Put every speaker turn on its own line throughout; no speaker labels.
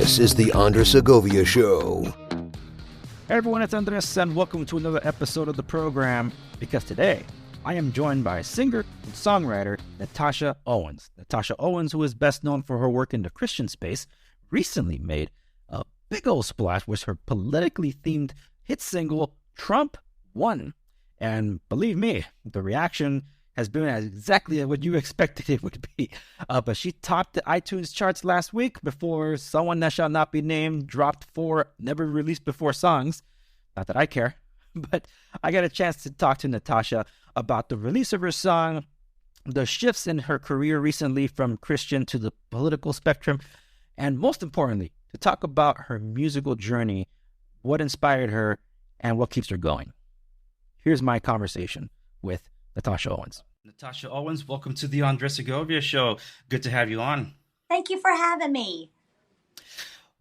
This is the Segovia Show.
Hey everyone, it's Andres, and welcome to another episode of the program. Because today, I am joined by singer and songwriter Natasha Owens. Natasha Owens, who is best known for her work in the Christian space, recently made a big old splash with her politically themed hit single, Trump Won. And believe me, the reaction has been exactly what you expected it would be. But she topped the iTunes charts last week before Someone That Shall Not Be Named dropped 4 never-released-before songs. Not that I care, but I got a chance to talk to Natasha about the release of her song, the shifts in her career recently from Christian to the political spectrum, and most importantly, to talk about her musical journey, what inspired her, and what keeps her going. Here's my conversation with Natasha Owens. Natasha Owens, welcome to the Segovia Show. Good to have you on.
Thank you for having me.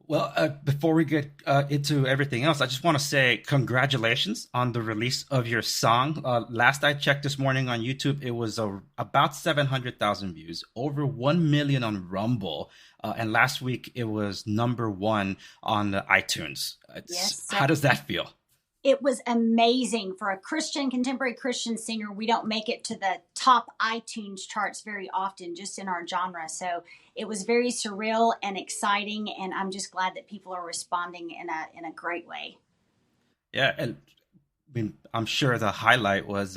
Well, before we get into everything else, I just want to say congratulations on the release of your song. Last I checked this morning on YouTube, it was about 700,000 views, over 1 million on Rumble. And last week, it was #1 on the iTunes.
Yes,
how does that feel?
It was amazing. For a contemporary Christian singer, we don't make it to the top iTunes charts very often, just in our genre. So it was very surreal and exciting, and I'm just glad that people are responding in a great way.
Yeah, and I mean, I'm sure the highlight was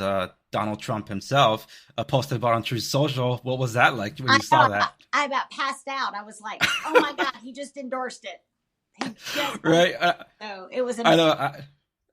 Donald Trump himself posted about on Truth Social. What was that like when you saw that?
I about passed out. I was like, oh my God, he just endorsed it.
Right.
So it was amazing.
I know.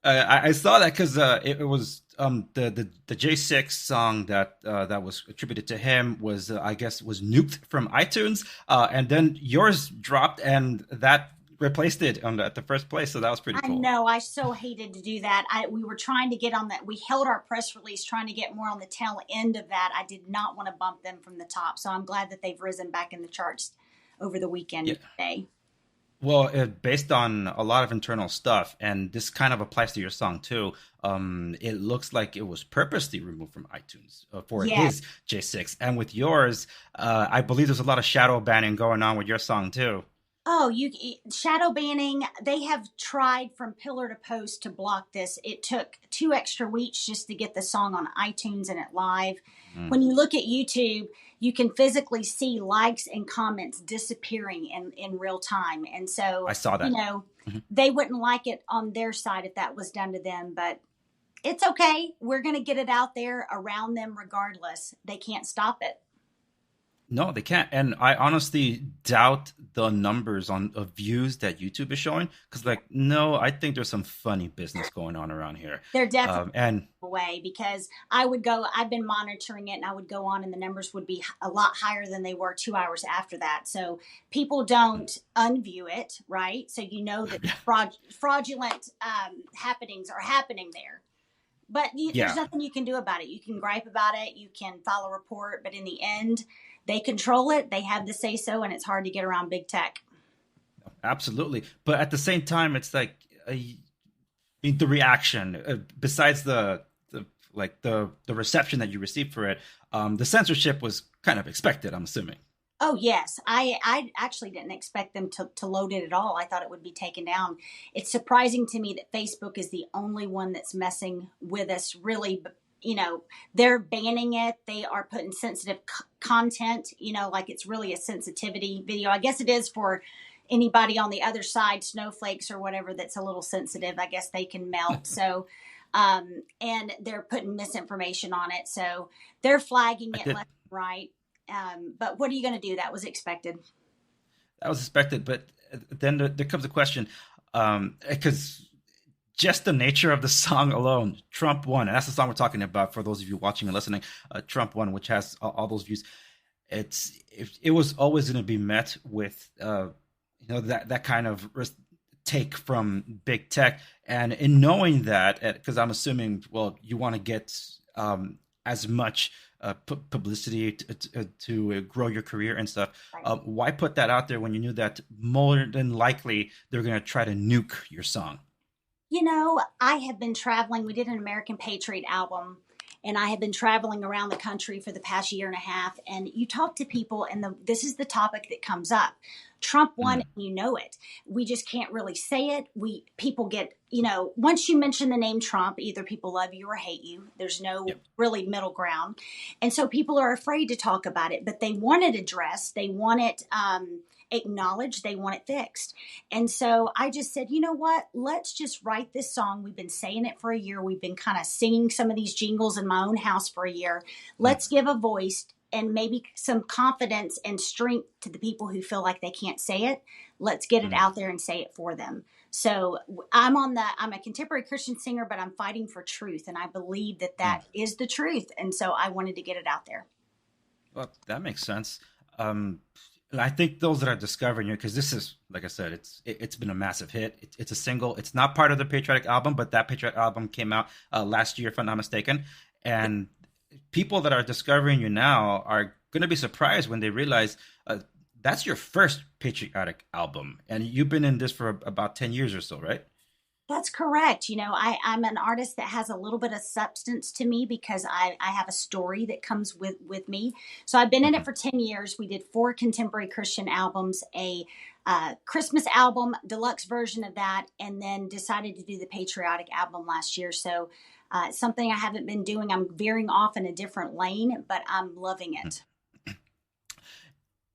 I saw that because it was the J6 song that was attributed to him was I guess was nuked from iTunes, and then yours dropped and that replaced it at the first place. So that was pretty cool.
I know. I so hated to do that. We were trying to get on that. We held our press release trying to get more on the tail end of that. I did not want to bump them from the top. So I'm glad that they've risen back in the charts over the weekend today.
Well, based on a lot of internal stuff, and this kind of applies to your song too, it looks like it was purposely removed from iTunes for his J6. And with yours, I believe there's a lot of shadow banning going on with your song too.
Oh, shadow banning. They have tried from pillar to post to block this. It took 2 extra weeks just to get the song on iTunes and it live. When you look at YouTube, you can physically see likes and comments disappearing in real time. And so,
I saw that.
They wouldn't like it on their side if that was done to them, but it's okay. We're going to get it out there around them regardless. They can't stop it.
No, they can't. And I honestly doubt the numbers of views that YouTube is showing. Because, I think there's some funny business going on around here.
They're definitely away because I've been monitoring it and I would go on and the numbers would be a lot higher than they were 2 hours after that. So people don't unview it, right? So that fraudulent happenings are happening there. But there's nothing you can do about it. You can gripe about it. You can file a report. But in the end, they control it. They have the say so, and it's hard to get around big tech.
Absolutely. But at the same time, it's like the reaction, besides the reception that you received for it, the censorship was kind of expected, I'm assuming.
Oh, yes. I actually didn't expect them to load it at all. I thought it would be taken down. It's surprising to me that Facebook is the only one that's messing with us, really. They're banning it. They are putting sensitive content, like it's really a sensitivity video. I guess it is for anybody on the other side, snowflakes or whatever, that's a little sensitive. I guess they can melt. So, and they're putting misinformation on it. So they're flagging it left and right. But what are you going to do? That was expected.
That was expected. But then there comes a question, because just the nature of the song alone, Trump Won, and that's the song we're talking about for those of you watching and listening, Trump Won, which has all those views. It was always going to be met with that kind of take from big tech. And in knowing that, because I'm assuming, you want to get as much publicity to grow your career and stuff. Right. Why put that out there when you knew that more than likely they're going to try to nuke your song?
I have been traveling. We did an American Patriot album, and I have been traveling around the country for the past year and a half. And you talk to people, and this is the topic that comes up. Trump won, and you know it. We just can't really say it. People get, once you mention the name Trump, either people love you or hate you. There's no really middle ground. And so people are afraid to talk about it, but they want it addressed. They want it acknowledged. They want it fixed. And so I just said, you know what? Let's just write this song. We've been saying it for a year. We've been kind of singing some of these jingles in my own house for a year. Let's give a voice and maybe some confidence and strength to the people who feel like they can't say it. Let's get it out there and say it for them. So I'm a contemporary Christian singer, but I'm fighting for truth. And I believe that is the truth. And so I wanted to get it out there.
Well, that makes sense. I think those that are discovering you, because this is, like I said, it's been a massive hit. It's a single. It's not part of the Patriotic album, but that Patriotic album came out last year, if I'm not mistaken. And people that are discovering you now are going to be surprised when they realize that's your first patriotic album, and you've been in this for about 10 years or so, right?
That's correct. I'm an artist that has a little bit of substance to me because I have a story that comes with me. So I've been in it for 10 years. We did 4 contemporary Christian albums, a Christmas album, deluxe version of that, and then decided to do the patriotic album last year. So it's something I haven't been doing. I'm veering off in a different lane, but I'm loving it.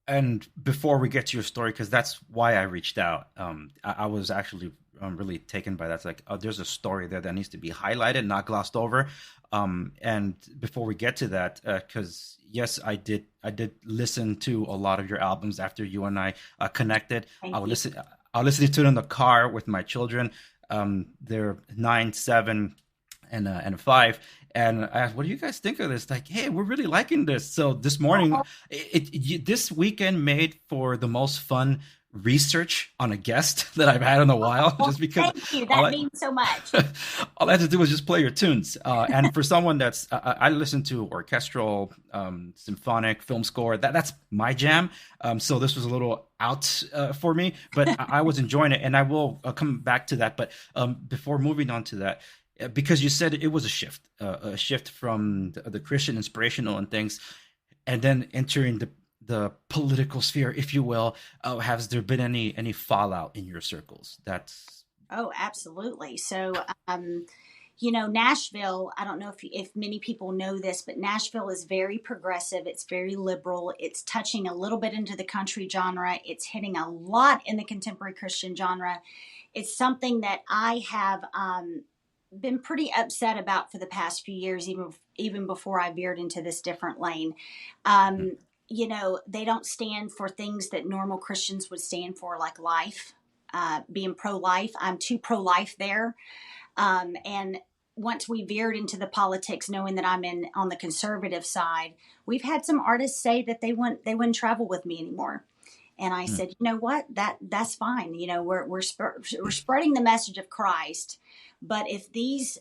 And before we get to your story, because that's why I reached out, I was actually really taken by that. It's like, there's a story there that needs to be highlighted, not glossed over. And before we get to that, because yes, I did listen to a lot of your albums after you and I connected. I would listen to it in the car with my children. They're 9, 7, and 5. And I asked, what do you guys think of this? Like, hey, we're really liking this. So this morning, this weekend made for the most fun research on a guest that I've had in a while. Just because
thank you. That means so much.
All I had to do was just play your tunes. And for someone that's, I listen to orchestral, symphonic, film score. That's my jam. So this was a little out for me, but I was enjoying it. And I will come back to that. But before moving on to that, because you said it was a shift from the Christian inspirational and things, and then entering the political sphere, if you will. Has there been any fallout in your circles?
Oh, absolutely. So, Nashville, I don't know if many people know this, but Nashville is very progressive. It's very liberal. It's touching a little bit into the country genre. It's hitting a lot in the contemporary Christian genre. It's something that I have been pretty upset about for the past few years, even before I veered into this different lane. They don't stand for things that normal Christians would stand for, like life, being pro-life. I'm too pro-life there. And once we veered into the politics, knowing that I'm on the conservative side, we've had some artists say that they wouldn't travel with me anymore. And I said, you know what, that's fine. We're spreading the message of Christ. But if these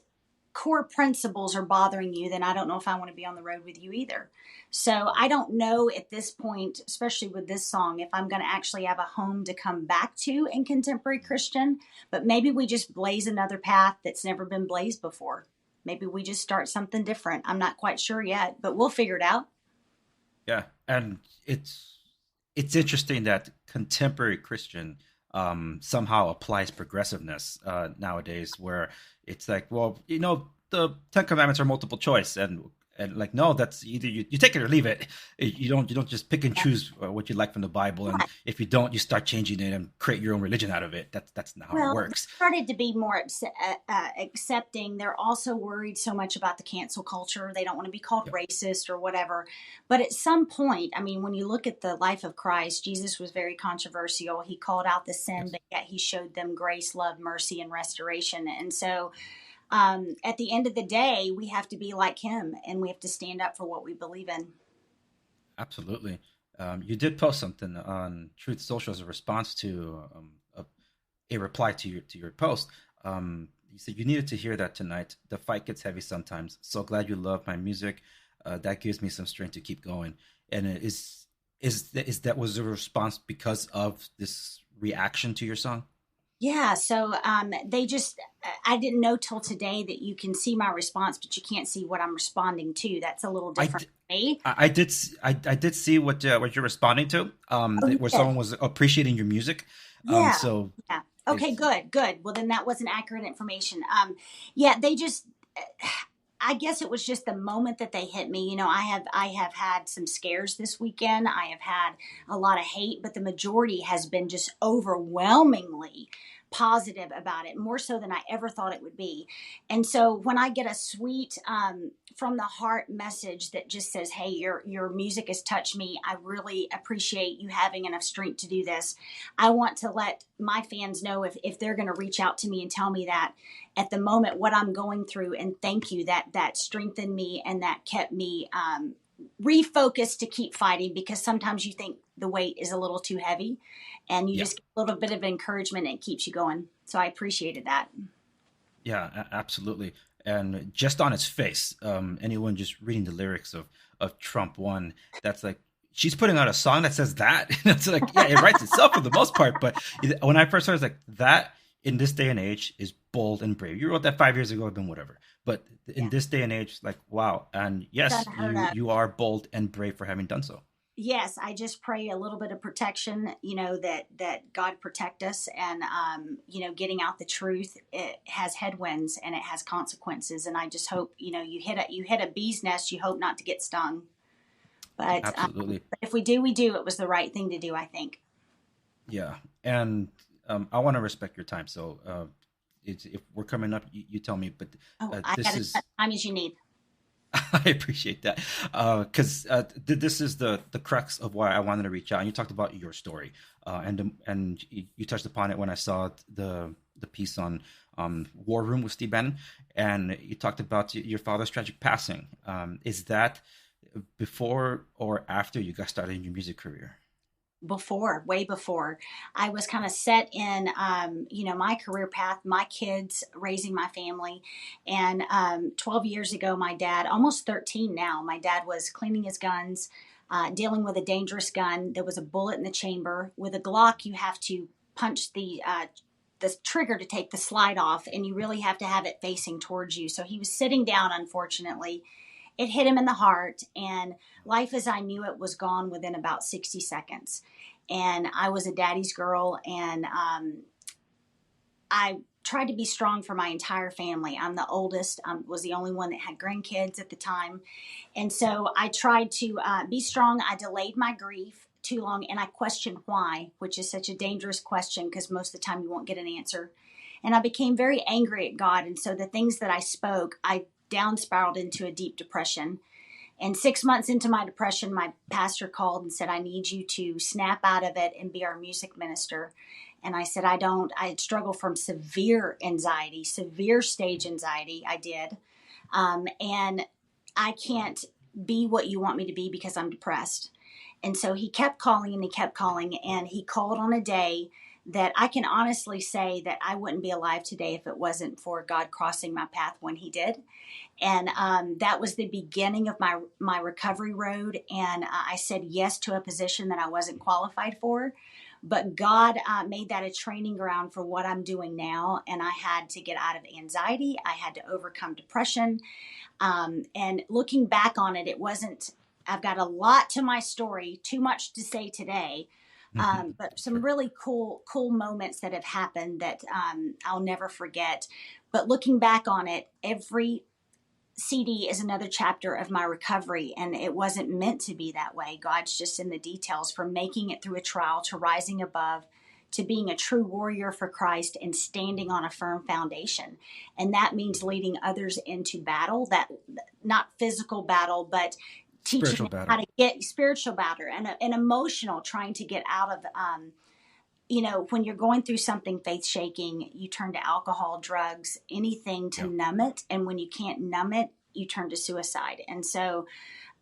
core principles are bothering you, then I don't know if I want to be on the road with you either. So I don't know at this point, especially with this song, if I'm going to actually have a home to come back to in contemporary Christian. But maybe we just blaze another path that's never been blazed before. Maybe we just start something different. I'm not quite sure yet, but we'll figure it out.
Yeah, and it's interesting that contemporary Christian somehow applies progressiveness nowadays, where it's like, well, the 10 Commandments are multiple choice, and like, no, that's either you take it or leave it. You don't just pick and choose what you like from the Bible, and if you don't, you start changing it and create your own religion out of it. That's not how it works.
They started to be more accepting. They're also worried so much about the cancel culture. They don't want to be called racist or whatever. But at some point, I mean, when you look at the life of Christ, Jesus was very controversial. He called out the sin, but yet he showed them grace, love, mercy, and restoration. And so at the end of the day, we have to be like him, and we have to stand up for what we believe in.
Absolutely. You did post something on Truth Social as a response to a reply to your post. You said you needed to hear that tonight. The fight gets heavy sometimes. So glad you love my music. That gives me some strength to keep going. And is that was a response because of this reaction to your song?
Yeah, so they just, I didn't know till today that you can see my response, but you can't see what I'm responding to. That's a little
I,
different
d-
for me.
I did see what you're responding to,
Oh, you
where
did?
someone was appreciating your music.
Yeah,
So
yeah. Okay,
it's
good, good. Well, then that wasn't accurate information. Yeah, they just, I guess it was just the moment that they hit me. I have had some scares this weekend. I have had a lot of hate, but the majority has been just overwhelmingly positive about it, more so than I ever thought it would be. And so when I get a sweet from the heart message that just says, "Hey, your music has touched me. I really appreciate you having enough strength to do this." I want to let my fans know if they're going to reach out to me and tell me that at the moment what I'm going through, and thank you, that strengthened me and that kept me refocused to keep fighting, because sometimes you think the weight is a little too heavy and you
yeah.
just get a little bit of encouragement and it keeps you going. So I appreciated that.
Yeah, absolutely. And just on its face, anyone just reading the lyrics of Trump One, that's like she's putting out a song that says that. It's like, yeah, it writes itself for the most part. But when I first heard, it, I was like, that in this day and age is bold and brave. You wrote that 5 years ago, then whatever. But in
Yeah.
this day and age, like, wow. And yes,
Doesn't hurt
you
us.
you are bold and brave for having done so.
Yes, I just pray a little bit of protection, that God protect us, and getting out the truth. It has headwinds and it has consequences, and I just hope you hit a bee's nest. You hope not to get stung, but
Absolutely.
if we do, we do. It was the right thing to do, I think.
Yeah. And I want to respect your time. So if we're coming up, you tell me. But
Oh, I
this
got as much
is
time as you need.
I appreciate that because this is the crux of why I wanted to reach out. And you talked about your story, and you touched upon it when I saw the piece on War Room with Steve Bannon, and you talked about your father's tragic passing. Is that before or after you got started in your music career?
Before, way before. I was kind of set in, my career path, my kids, raising my family. And 12 years ago, my dad, almost 13 now, my dad was cleaning his guns, dealing with a dangerous gun. There was a bullet in the chamber. With a Glock, you have to punch the trigger to take the slide off, and you really have to have it facing towards you. So he was sitting down, unfortunately. It hit him in the heart, and life as I knew it was gone within about 60 seconds. And I was a daddy's girl, and I tried to be strong for my entire family. I'm the oldest, was the only one that had grandkids at the time. And so I tried to be strong. I delayed my grief too long, and I questioned why, which is such a dangerous question because most of the time you won't get an answer. And I became very angry at God. And so the things that I spoke, I down spiraled into a deep depression. And 6 months into my depression, my pastor called and said, "I need you to snap out of it and be our music minister." And I said, "I don't. I struggle from severe anxiety, severe stage anxiety. I did. And I can't be what you want me to be because I'm depressed." And so he kept calling and he kept calling, and he called on a day that I can honestly say that I wouldn't be alive today if it wasn't for God crossing my path when he did. And that was the beginning of my recovery road. And I said yes to a position that I wasn't qualified for. But God made that a training ground for what I'm doing now. And I had to get out of anxiety. I had to overcome depression. And looking back on it, it wasn't, I've got a lot to my story, too much to say today. But some
Sure.
really cool moments that have happened that I'll never forget. But looking back on it, every CD is another chapter of my recovery, and it wasn't meant to be that way. God's just in the details, from making it through a trial to rising above to being a true warrior for Christ and standing on a firm foundation. And that means leading others into battle, that not physical battle, but teaching
Spiritual
them how
battle.
to get spiritual battle and emotional, trying to get out of when you're going through something faith shaking, you turn to alcohol, drugs, anything to
Yeah.
numb it. And when you can't numb it, you turn to suicide. And so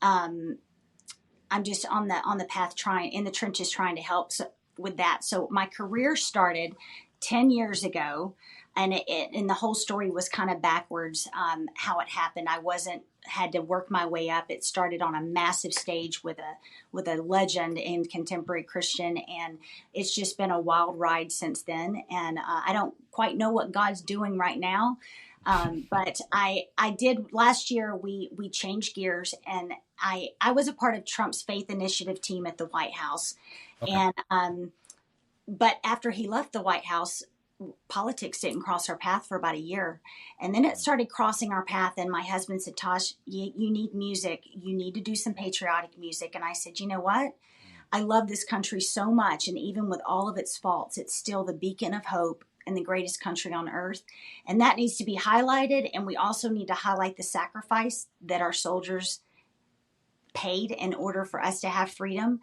um, I'm just on the path, trying in the trenches, trying to help with that. So my career started 10 years ago, and and the whole story was kind of backwards, how it happened. I wasn't had to work my way up. It started on a massive stage with a legend in contemporary Christian, and it's just been a wild ride since then. And I don't quite know what God's doing right now, but I did last year. We changed gears, and I was a part of Trump's Faith Initiative team at the White House, okay. And but after he left the White House, politics didn't cross our path for about a year. And then it started crossing our path. And my husband said, Tosh, you need music. You need to do some patriotic music. And I said, you know what? I love this country so much. And even with all of its faults, it's still the beacon of hope and the greatest country on earth. And that needs to be highlighted. And we also need to highlight the sacrifice that our soldiers paid in order for us to have freedom.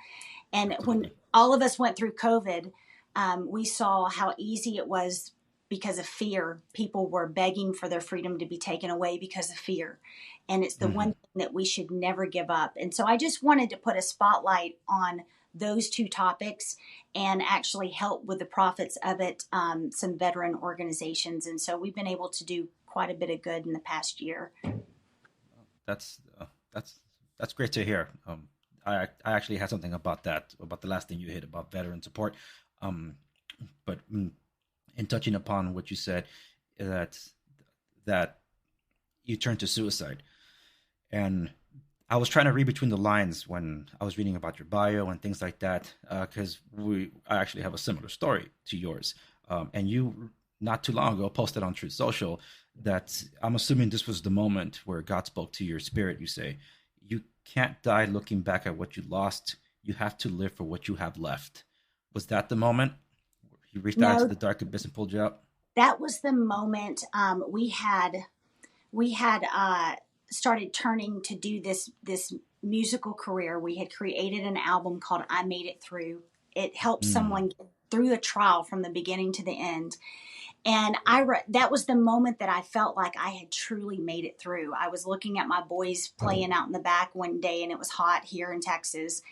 And when all of us went through COVID, we saw how easy it was because of fear. People were begging for their freedom to be taken away because of fear. And it's the one thing that we should never give up. And so I just wanted to put a spotlight on those two topics and actually help with the profits of it, some veteran organizations. And so we've been able to do quite a bit of good in the past year.
That's great to hear. I actually had something about that, about the last thing you hit about veteran support. But in touching upon what you said, that you turned to suicide, and I was trying to read between the lines when I was reading about your bio and things like that, because I actually have a similar story to yours, and you not too long ago posted on Truth Social that I'm assuming this was the moment where God spoke to your spirit. You say, you can't die looking back at what you lost. You have to live for what you have left. Was that the moment you reached out to the dark abyss and pulled you out?
That was the moment we had started turning to do this musical career. We had created an album called I Made It Through. It helped someone get through a trial from the beginning to the end. And that was the moment that I felt like I had truly made it through. I was looking at my boys playing out in the back one day, and it was hot here in Texas.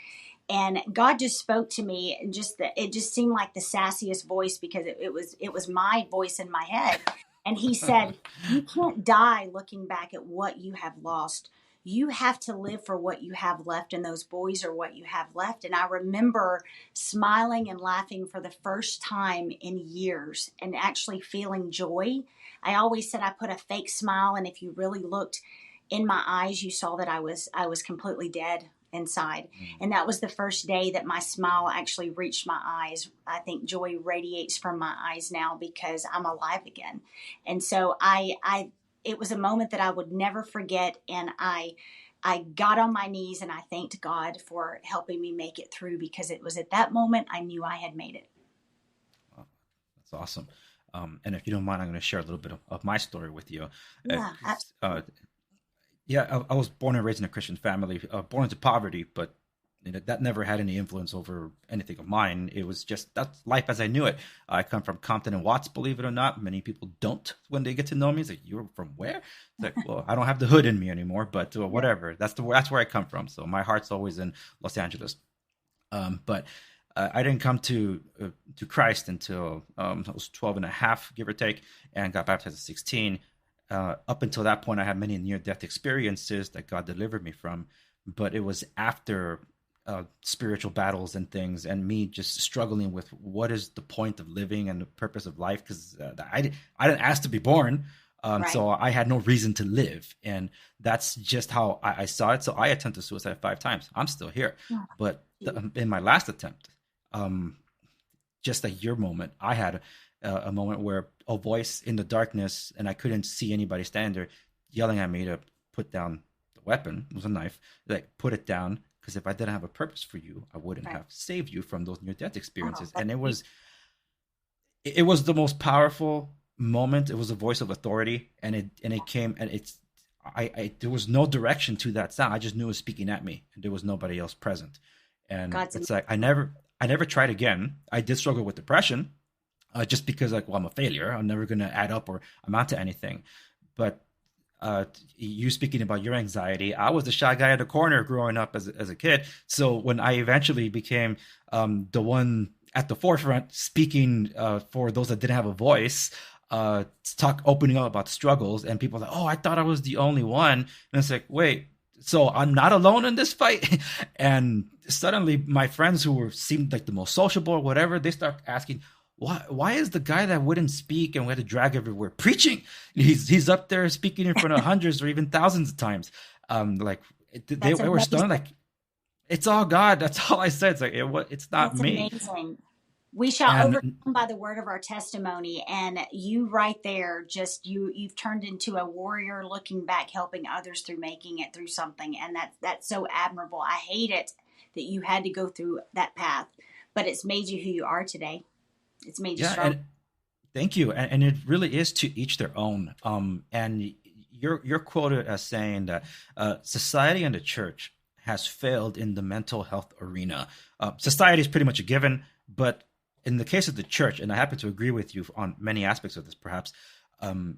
And God just spoke to me, and it just seemed like the sassiest voice, because it was my voice in my head. And he said, you can't die looking back at what you have lost. You have to live for what you have left, and those boys are what you have left. And I remember smiling and laughing for the first time in years and actually feeling joy. I always said I put a fake smile, and if you really looked in my eyes, you saw that I was completely dead inside. And that was the first day that my smile actually reached my eyes. I think joy radiates from my eyes now because I'm alive again. And so it was a moment that I would never forget. And I got on my knees and I thanked God for helping me make it through, because it was at that moment I knew I had made it.
Wow, that's awesome. And if you don't mind, I'm going to share a little bit of my story with you.
Yeah,
I was born and raised in a Christian family, born into poverty, but that never had any influence over anything of mine. It was just, that's life as I knew it. I come from Compton and Watts, believe it or not. Many people don't when they get to know me. It's like, you're from where? It's like, well, I don't have the hood in me anymore, but whatever. That's where I come from. So my heart's always in Los Angeles. But I didn't come to Christ until I was 12 and a half, give or take, and got baptized at 16. Up until that point, I had many near-death experiences that God delivered me from, but it was after spiritual battles and things, and me just struggling with what is the point of living and the purpose of life, because I didn't ask to be born, right. So I had no reason to live, and that's just how I saw it. So I attempted suicide 5 times. I'm still here, but in my last attempt, just like your moment, I had a moment where a voice in the darkness, and I couldn't see anybody standing there yelling at me to put down the weapon. It was a knife. Like, put it down, because if I didn't have a purpose for you, I wouldn't have saved you from those near-death experiences. And it was the most powerful moment. It was a voice of authority, and it came, and there was no direction to that sound. I just knew it was speaking at me, and there was nobody else present. And it's like I never tried again. I did struggle with depression. Just because, like, well, I'm a failure. I'm never going to add up or amount to anything. But you speaking about your anxiety, I was the shy guy in the corner growing up as a kid. So when I eventually became the one at the forefront speaking for those that didn't have a voice, opening up about struggles, and people are like, oh, I thought I was the only one. And it's like, wait, so I'm not alone in this fight? And suddenly my friends seemed like the most sociable or whatever, they start asking, why is the guy that wouldn't speak and we had to drag everywhere preaching? He's up there speaking in front of hundreds or even thousands of times. They were stunned, like, it's all God. That's all I said. It's like, it's not
That's
me.
Amazing. We shall overcome by the word of our testimony. And you right there, you've turned into a warrior looking back, helping others through making it through something. And that's so admirable. I hate it that you had to go through that path, but it's made you who you are today. It's made you strong.
Thank you. And it really is to each their own. And you're quoted as saying that society and the church has failed in the mental health arena. Society is pretty much a given, but in the case of the church, and I happen to agree with you on many aspects of this, perhaps, how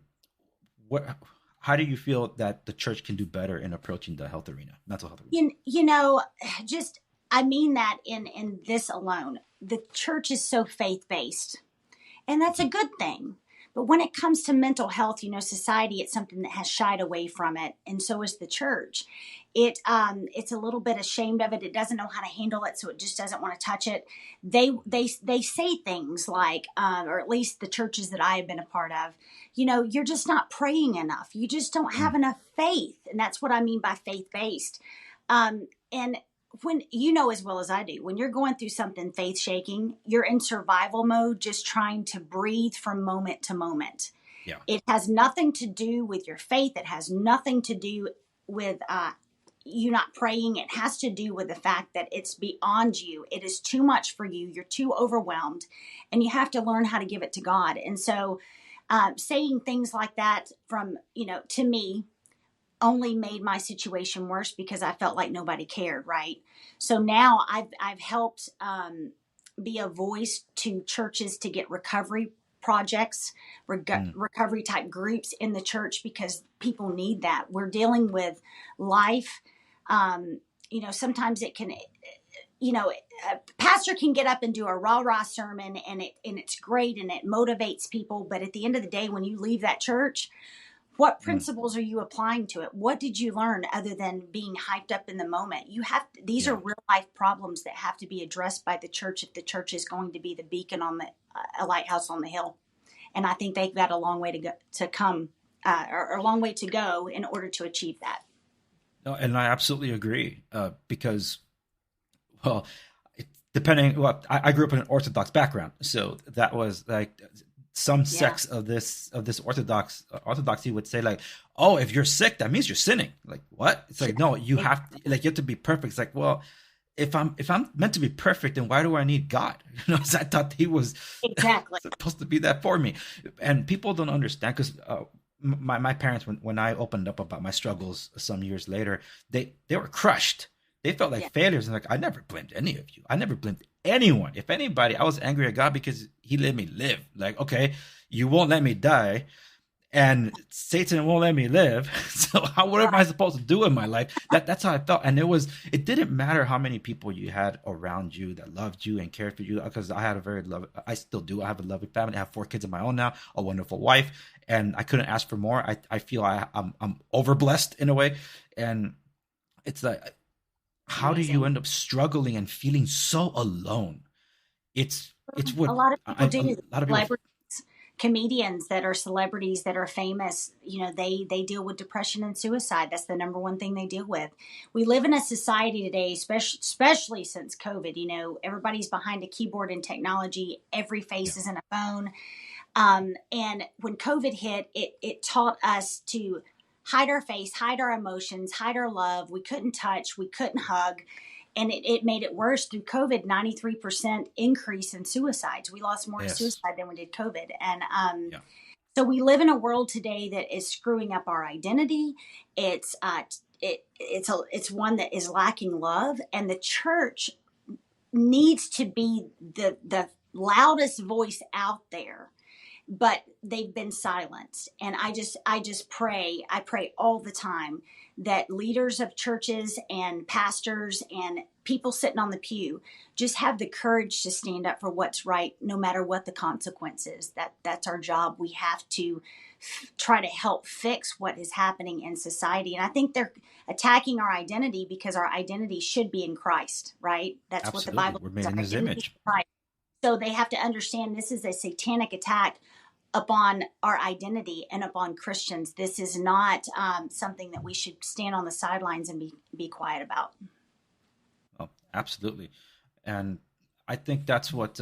do you feel that the church can do better in approaching the health arena, mental health arena?
I mean that in this alone, the church is so faith-based, and that's a good thing. But when it comes to mental health, society, it's something that has shied away from it. And so is the church. It's a little bit ashamed of it. It doesn't know how to handle it. So it just doesn't want to touch it. They say things like, or at least the churches that I have been a part of, you're just not praying enough. You just don't have enough faith. And that's what I mean by faith-based. And when as well as I do, when you're going through something faith shaking, you're in survival mode, just trying to breathe from moment to moment.
Yeah.
It has nothing to do with your faith. It has nothing to do with you not praying. It has to do with the fact that it's beyond you. It is too much for you. You're too overwhelmed, and you have to learn how to give it to God. And so saying things like that from, to me, only made my situation worse because I felt like nobody cared, right? So now I've helped be a voice to churches to get recovery projects, recovery type groups in the church, because people need that. We're dealing with life. Sometimes it can, a pastor can get up and do a rah-rah sermon and it's great and it motivates people. But at the end of the day, when you leave that church, what principles are you applying to it? What did you learn other than being hyped up in the moment? These are real life problems that have to be addressed by the church if the church is going to be the beacon on a lighthouse on the hill. And I think they've got a long way or a long way to go in order to achieve that.
No, and I absolutely agree because, I grew up in an Orthodox background, so that was like some sects of this orthodoxy would say like, oh, if you're sick, that means you're sinning. Like, what? It's like, no, you have to be perfect. It's like, well, if I'm meant to be perfect, then why do I need God? So I thought he was
exactly
supposed to be that for me. And people don't understand because my parents, when I opened up about my struggles some years later, they were crushed. They felt like failures. And like, I never blamed any of you. I never blamed anyone. If anybody, I was angry at God because he let me live. Like, okay, you won't let me die and Satan won't let me live. So what am I supposed to do in my life? That's how I felt. And it didn't matter how many people you had around you that loved you and cared for you, because I had I still do. I have a loving family. I have 4 kids of my own now, a wonderful wife, and I couldn't ask for more. I feel I'm overblessed in a way. And it's like, how do you end up struggling and feeling so alone? It's what
a lot of people do.
A lot of people,
comedians that are celebrities that are famous, they deal with depression and suicide. That's the number one thing they deal with. We live in a society today, especially since COVID, everybody's behind a keyboard and technology. Every face is in a phone. And when COVID hit, it taught us to hide our face, hide our emotions, hide our love. We couldn't touch, we couldn't hug. And it made it worse through COVID. 93% increase in suicides. We lost more to suicide than we did COVID. And so we live in a world today that is screwing up our identity. It's one that is lacking love, and the church needs to be the loudest voice out there. But they've been silenced. And I just pray all the time that leaders of churches and pastors and people sitting on the pew just have the courage to stand up for what's right, no matter what the consequences. That's our job. We have to try to help fix what is happening in society. And I think they're attacking our identity because our identity should be in Christ, right? That's
Absolutely.
what the Bible
We're made
says.
in His image.
Right. So they have to understand this is a satanic attack upon our identity and upon Christians. This is not something that we should stand on the sidelines and be quiet about.
Oh, absolutely. And I think that's what,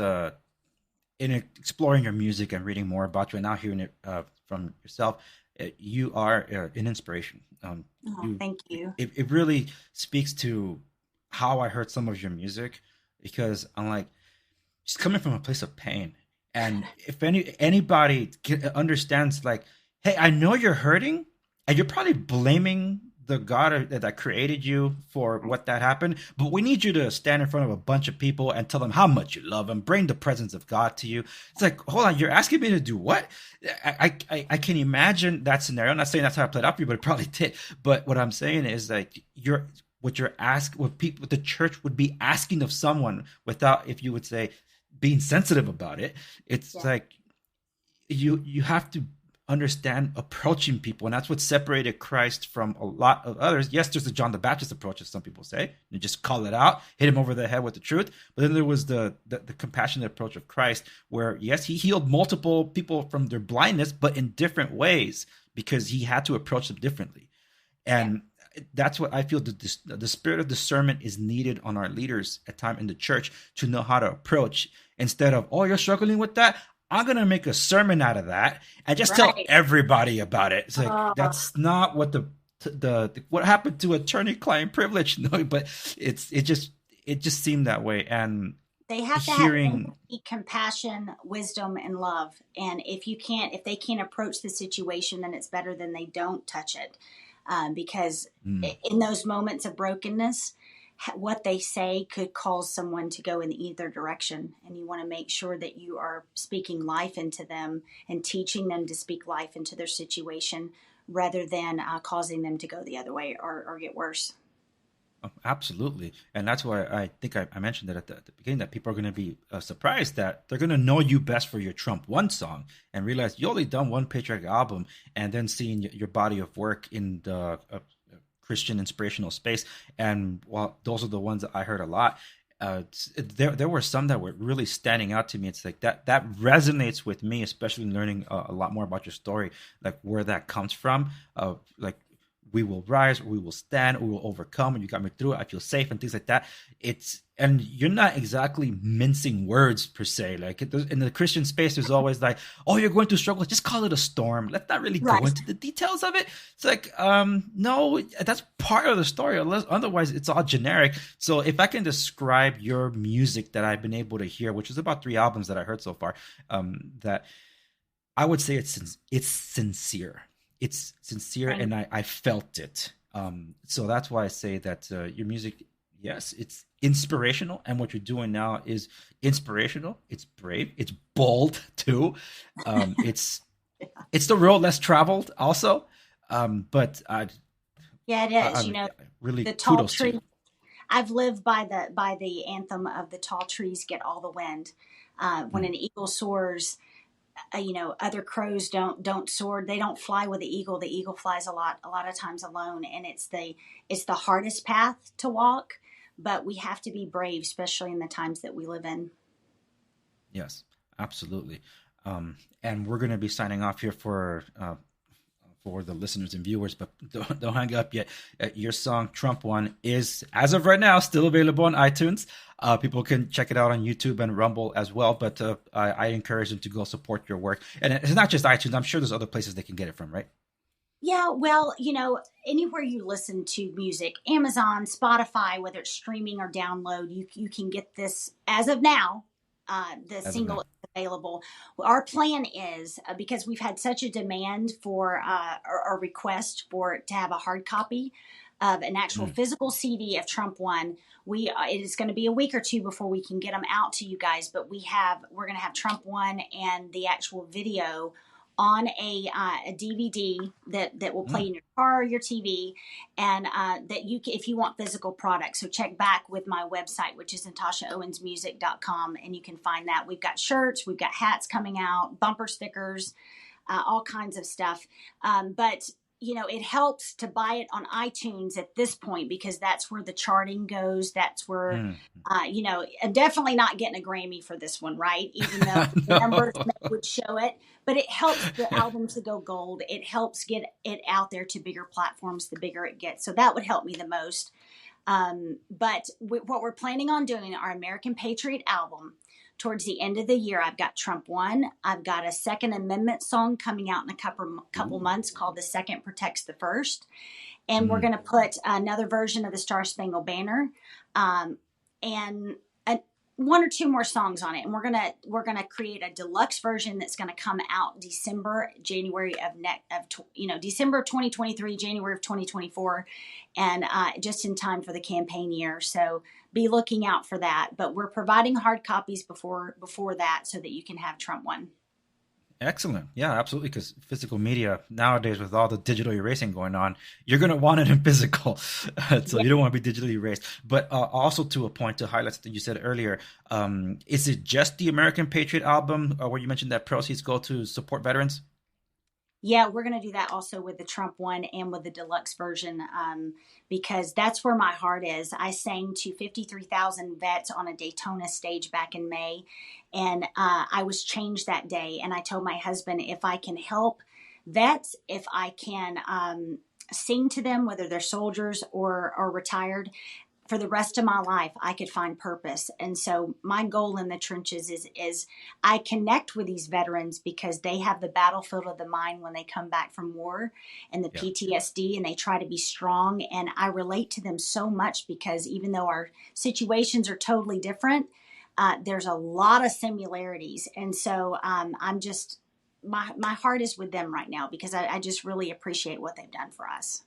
in exploring your music and reading more about you and now hearing it from yourself, you are an inspiration.
Thank you.
It really speaks to how I heard some of your music, because I'm like, just coming from a place of pain. And if anybody understands, like, hey, I know you're hurting and you're probably blaming the God that created you for what that happened, but we need you to stand in front of a bunch of people and tell them how much you love them, bring the presence of God to you. It's like, hold on, you're asking me to do what? I can imagine that scenario. I'm not saying that's how I played out for you, but it probably did. But what I'm saying is, like, what the church would be asking of someone, without, if you would say, being sensitive about it. It's like you have to understand approaching people, and that's what separated Christ from a lot of others. Yes, there's the John the Baptist approach, as some people say. You just call it out, hit him over the head with the truth. But then there was the compassionate approach of Christ, where yes, he healed multiple people from their blindness, but in different ways, because he had to approach them differently. And that's what I feel, the spirit of discernment is needed on our leaders at time in the church, to know how to approach, instead of, oh, you're struggling with that, I'm going to make a sermon out of that and just tell everybody about it. It's like, that's not what what happened to attorney-client privilege. No, but it just seemed that way. And
they have to have empathy, compassion, wisdom, and love. And if they can't approach the situation, then it's better than they don't touch it. Because in those moments of brokenness, what they say could cause someone to go in either direction. And you want to make sure that you are speaking life into them and teaching them to speak life into their situation, rather than causing them to go the other way or get worse.
Oh, absolutely. And that's why I think I mentioned it at the beginning, that people are going to be surprised that they're going to know you best for your Trump One song, and realize you only done one patriotic album, and then seeing your body of work in the Christian inspirational space. And while those are the ones that I heard a lot, there were some that were really standing out to me. It's like that resonates with me, especially learning a lot more about your story, like where that comes from, like, we will rise, or we will stand, or we will overcome, and you got me through it, I feel safe, and things like that. And you're not exactly mincing words per se. Like, in the Christian space, there's always like, oh, you're going through struggle, just call it a storm. Let's not really go into the details of it. It's like, no, that's part of the story. Otherwise, it's all generic. So if I can describe your music that I've been able to hear, which is about 3 albums that I heard so far, that I would say it's sincere. It's sincere, and I felt it. So that's why I say that your music, yes, it's inspirational, and what you're doing now is inspirational. It's brave. It's bold too. It's the road less traveled also. But it is. Really,
the tall
kudos
tree.
to you.
I've lived by the anthem of the tall trees get all the wind. When an eagle soars, other crows don't soar. They don't fly with the eagle. The eagle flies a lot of times alone, and it's the hardest path to walk, but we have to be brave, especially in the times that we live in.
Yes, absolutely. And we're going to be signing off here for the listeners and viewers, but don't hang up yet. Your song Trump One is, as of right now, still available on iTunes. People can check it out on YouTube and Rumble as well, but I encourage them to go support your work. And it's not just iTunes. I'm sure there's other places they can get it from, right?
Yeah, well, anywhere you listen to music, Amazon, Spotify, whether it's streaming or download, you can get this as of now. The single is available. Our plan is, because we've had such a demand for a request for it to have a hard copy of an actual physical CD of Trump One. It is going to be a week or two before we can get them out to you guys, but we're going to have Trump One and the actual video on a DVD that will play in your car or your TV, and that if you want physical products. So check back with my website, which is natashaowensmusic.com, and you can find that. We've got shirts, we've got hats coming out, bumper stickers, all kinds of stuff. But it helps to buy it on iTunes at this point, because that's where the charting goes. That's where, I'm definitely not getting a Grammy for this one, right? Even though the numbers would show it, but it helps the album to go gold. It helps get it out there to bigger platforms, the bigger it gets. So that would help me the most. But what we're planning on doing, our American Patriot album, towards the end of the year, I've got Trump One. I've got a Second Amendment song coming out in a couple months called The Second Protects the First. And we're going to put another version of the Star Spangled Banner, and one or two more songs on it. And we're gonna create a deluxe version that's going to come out December of 2023, January of 2024, and just in time for the campaign year. So be looking out for that. But we're providing hard copies before that, so that you can have Trump One.
Excellent. Yeah, absolutely. Because physical media nowadays, with all the digital erasing going on, you're going to want it in physical. So you don't want to be digitally erased. But also to a point, to highlight that you said earlier, is it just the American Patriot album where you mentioned that proceeds go to support veterans?
Yeah, we're going to do that also with the Trump One and with the deluxe version, because that's where my heart is. I sang to 53,000 vets on a Daytona stage back in May, and I was changed that day. And I told my husband, if I can help vets, if I can sing to them, whether they're soldiers or retired, for the rest of my life, I could find purpose. And so my goal in the trenches is I connect with these veterans, because they have the battlefield of the mind when they come back from war, and the PTSD, and they try to be strong. And I relate to them so much, because even though our situations are totally different, there's a lot of similarities. And so I'm just, my heart is with them right now, because I just really appreciate what they've done for us.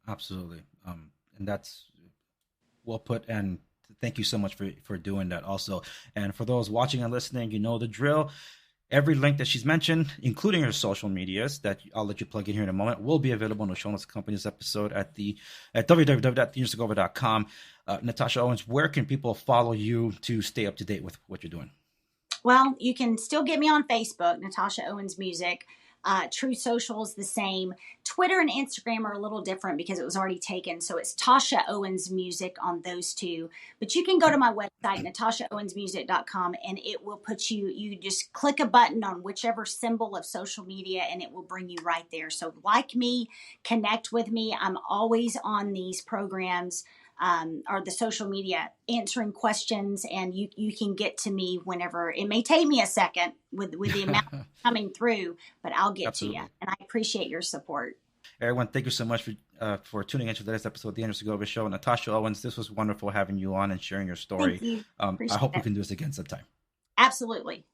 Absolutely. And that's well put, and thank you so much for doing that also. And for those watching and listening, you know the drill. Every link that she's mentioned, including her social medias that I'll let you plug in here in a moment, will be available in the show notes accompanying this episode at www.theuniversalgovia.com. Natasha Owens, where can people follow you to stay up to date with what you're doing?
Well, you can still get me on Facebook, Natasha Owens Music. True Social is the same. Twitter and Instagram are a little different because it was already taken. So it's Tasha Owens Music on those two. But you can go to my website, natashaowensmusic.com, and it will put you just click a button on whichever symbol of social media, and it will bring you right there. So like me, connect with me. I'm always on these programs, or the social media, answering questions, and you can get to me whenever. It may take me a second with the amount coming through, but I'll get to you. And I appreciate your support.
Everyone, thank you so much for tuning into today's episode of the Andrew Segovia Show. Natasha Owens, this was wonderful having you on and sharing your story.
Thank you.
I hope we can do this again sometime.
Absolutely.